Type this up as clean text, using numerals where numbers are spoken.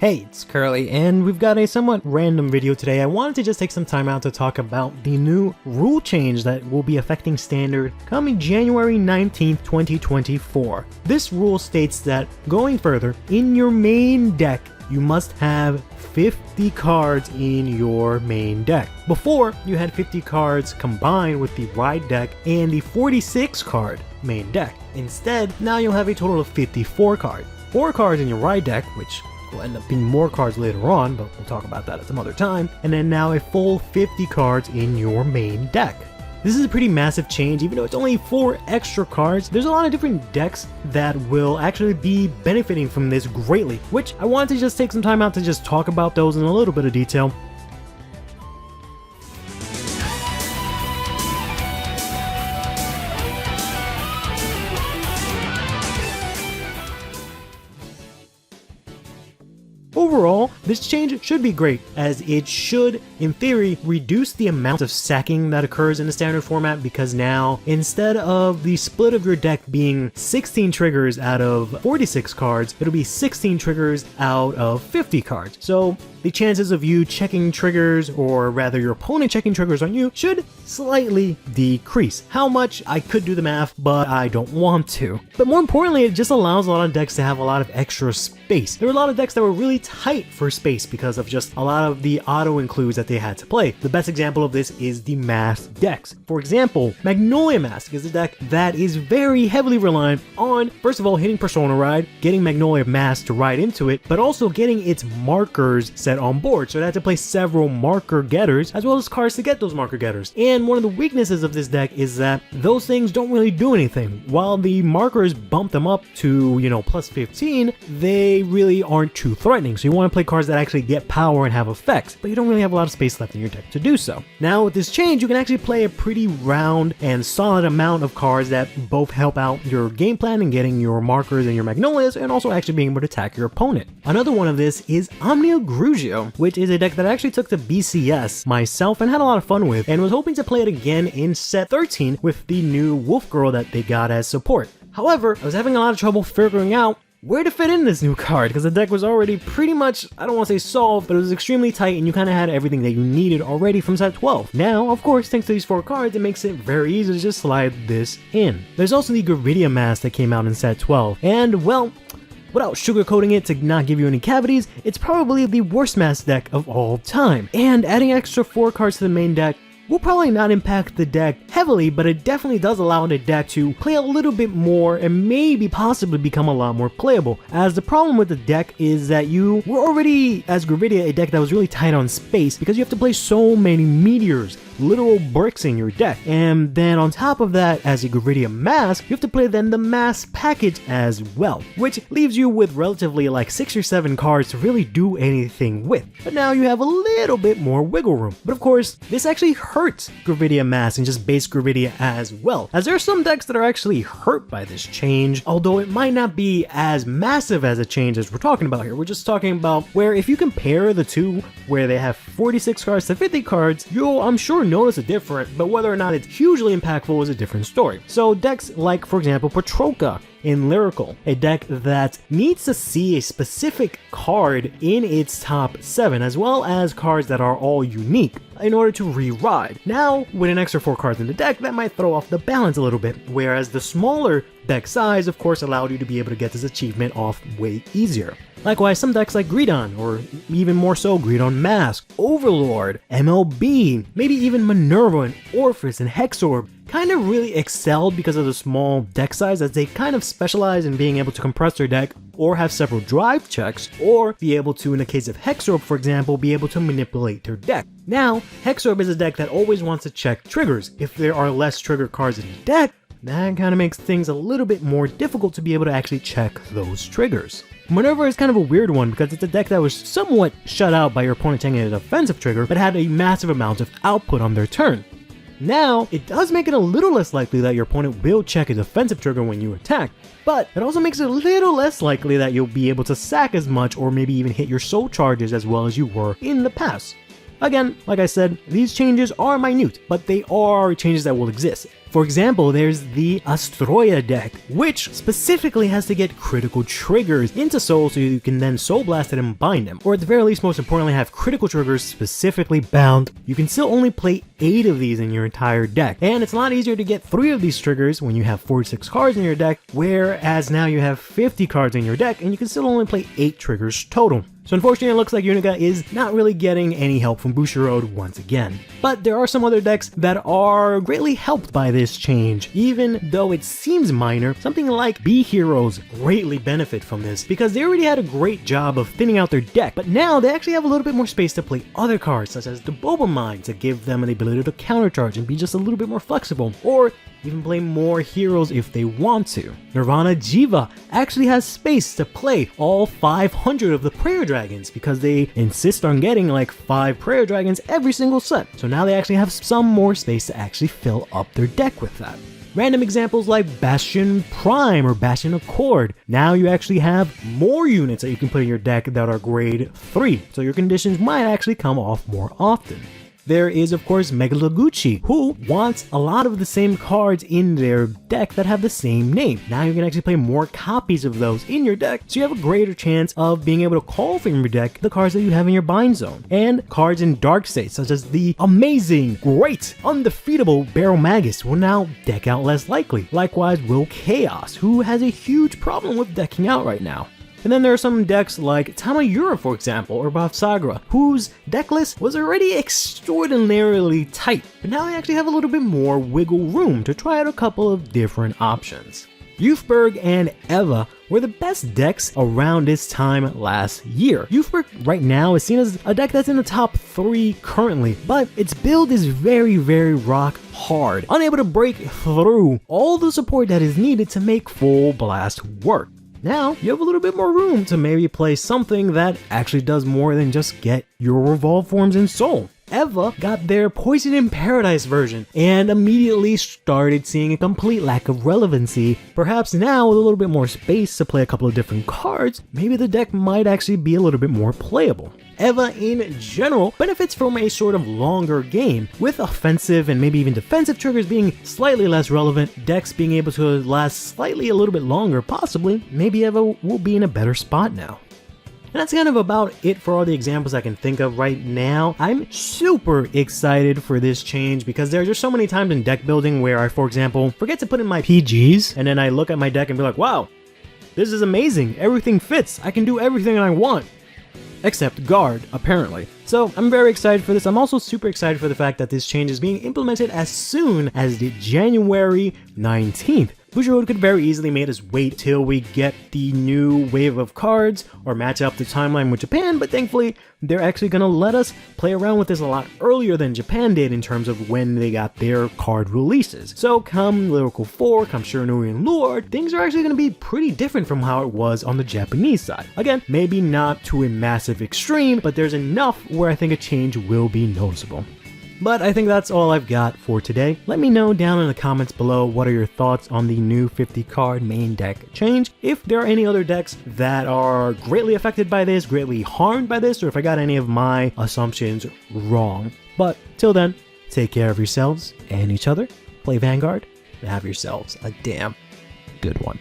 Hey, it's Curly, and we've got a somewhat random video today. I wanted to just take some time out to talk about the new rule change that will be affecting Standard coming January 19th, 2024. This rule states that, going further, in your main deck, you must have 50 cards in your main deck. Before, you had 50 cards combined with the ride deck and the 46 card main deck. Instead, now you'll have a total of 54 cards. 4 cards in your ride deck, which will end up being more cards later on, but we'll talk about that at some other time, and then now a full 50 cards in your main deck. This is a pretty massive change. Even though it's only 4 extra cards, there's a lot of different decks that will actually be benefiting from this greatly, which I wanted to just take some time out to just talk about those in a little bit of detail. Overall, this change should be great, as it should, in theory, reduce the amount of sacking that occurs in the standard format, because now, instead of the split of your deck being 16 triggers out of 46 cards, it'll be 16 triggers out of 50 cards. So the chances of you checking triggers, or rather your opponent checking triggers on you, should slightly decrease. How much? I could do the math, but I don't want to. But more importantly, it just allows a lot of decks to have a lot of extra space. There were a lot of decks that were really tight for space because of just a lot of the auto includes that they had to play. The best example of this is the mask decks. For example, Magnolia Mask is a deck that is very heavily reliant on, first of all, hitting Persona Ride, getting Magnolia Mask to ride into it, but also getting its markers set on board. So it had to play several marker getters as well as cards to get those marker getters. And one of the weaknesses of this deck is that those things don't really do anything. While the markers bump them up to, plus 15, they really aren't too threatening. So you want to play cards that actually get power and have effects, but you don't really have a lot of space left in your deck to do so. Now with this change, you can actually play a pretty round and solid amount of cards that both help out your game plan and getting your markers and your Magnolias, and also actually being able to attack your opponent. Another one of this is Omnia Grugio, which is a deck that I actually took to BCS myself and had a lot of fun with, and was hoping to play it again in set 13 with the new Wolf Girl that they got as support. However, I was having a lot of trouble figuring out where to fit in this new card, because the deck was already pretty much, I don't want to say solved, but it was extremely tight and you kind of had everything that you needed already from set 12. Now, of course, thanks to these 4 cards, it makes it very easy to just slide this in. There's also the Garidia Mask that came out in set 12, and well, without sugarcoating it to not give you any cavities, it's probably the worst mask deck of all time. And adding extra 4 cards to the main deck will probably not impact the deck heavily, but it definitely does allow the deck to play a little bit more and maybe possibly become a lot more playable. As the problem with the deck is that you were already, as Gravidia, a deck that was really tight on space because you have to play so many meteors, literal bricks in your deck. And then on top of that, as a Gravidia Mask, you have to play then the Mask package as well, which leaves you with relatively like 6 or 7 cards to really do anything with. But now you have a little bit more wiggle room. But of course, this actually hurts Gravidia Mask and just base Gravidia as well, as there are some decks that are actually hurt by this change, although it might not be as massive as a change as we're talking about here. We're just talking about where if you compare the two, where they have 46 cards to 50 cards, you'll, I'm sure, notice a difference, but whether or not it's hugely impactful is a different story. So decks like, for example, Petroka in Lyrical, a deck that needs to see a specific card in its top 7, as well as cards that are all unique in order to re-ride. Now, with an extra 4 cards in the deck, that might throw off the balance a little bit, whereas the smaller deck size, of course, allowed you to be able to get this achievement off way easier. Likewise, some decks like Greedon, or even more so Greedon Mask, Overlord, MLB, maybe even Minerva and Orphis and Hexorb, kind of really excelled because of the small deck size, as they kind of specialize in being able to compress their deck or have several drive checks, or be able to, in the case of Hexorb for example, be able to manipulate their deck. Now, Hexorb is a deck that always wants to check triggers. If there are less trigger cards in the deck, that kind of makes things a little bit more difficult to be able to actually check those triggers. Minerva is kind of a weird one because it's a deck that was somewhat shut out by your opponent taking a defensive trigger, but had a massive amount of output on their turn. Now, it does make it a little less likely that your opponent will check a defensive trigger when you attack, but it also makes it a little less likely that you'll be able to sack as much or maybe even hit your soul charges as well as you were in the past. Again, like I said, these changes are minute, but they are changes that will exist. For example, there's the Astroya deck, which specifically has to get critical triggers into Soul so you can then Soul Blast it and bind them, or at the very least, most importantly, have critical triggers specifically bound. You can still only play 8 of these in your entire deck, and it's a lot easier to get 3 of these triggers when you have 46 cards in your deck, whereas now you have 50 cards in your deck and you can still only play 8 triggers total. So unfortunately, it looks like Unica is not really getting any help from Bushiroad once again. But there are some other decks that are greatly helped by this change. Even though it seems minor, something like B Heroes greatly benefit from this because they already had a great job of thinning out their deck, but now they actually have a little bit more space to play other cards such as the Boba Mine to give them the ability to countercharge and be just a little bit more flexible, or even play more heroes if they want to. Nirvana Jiva actually has space to play all 500 of the Prayer Dragons because they insist on getting like 5 Prayer Dragons every single set. So now they actually have some more space to actually fill up their deck with that. Random examples like Bastion Prime or Bastion Accord. Now you actually have more units that you can put in your deck that are grade 3, so your conditions might actually come off more often. There is, of course, Megaloguchi, who wants a lot of the same cards in their deck that have the same name. Now you can actually play more copies of those in your deck, so you have a greater chance of being able to call from your deck the cards that you have in your bind zone. And cards in dark states, such as the amazing, great, undefeatable Barrel Magus, will now deck out less likely. Likewise, Will Chaos, who has a huge problem with decking out right now. And then there are some decks like Tamayura, for example, or Bafsagra, whose deck list was already extraordinarily tight, but now they actually have a little bit more wiggle room to try out a couple of different options. Youthberg and Eva were the best decks around this time last year. Youthberg right now is seen as a deck that's in the top 3 currently, but its build is very, very rock hard, unable to break through all the support that is needed to make Full Blast work. Now, you have a little bit more room to maybe play something that actually does more than just get your Revolve forms in Soul. Eva got their Poison in Paradise version and immediately started seeing a complete lack of relevancy. Perhaps now with a little bit more space to play a couple of different cards, maybe the deck might actually be a little bit more playable. Eva in general benefits from a sort of longer game, with offensive and maybe even defensive triggers being slightly less relevant, decks being able to last slightly a little bit longer possibly. Maybe Eva will be in a better spot now. And that's kind of about it for all the examples I can think of right now. I'm super excited for this change because there are just so many times in deck building where I, for example, forget to put in my PGs, and then I look at my deck and be like, wow, this is amazing, everything fits, I can do everything I want. Except guard, apparently. So I'm very excited for this. I'm also super excited for the fact that this change is being implemented as soon as the January 19th. Bushiroad could very easily make us wait till we get the new wave of cards or match up the timeline with Japan, but thankfully they're actually going to let us play around with this a lot earlier than Japan did in terms of when they got their card releases. So come Lyrical 4, come Shiranui Lord, things are actually going to be pretty different from how it was on the Japanese side. Again, maybe not to a massive extreme, but there's enough where I think a change will be noticeable. But I think that's all I've got for today. Let me know down in the comments below what are your thoughts on the new 50 card main deck change. If there are any other decks that are greatly affected by this, greatly harmed by this, or if I got any of my assumptions wrong. But till then, take care of yourselves and each other, play Vanguard, and have yourselves a damn good one.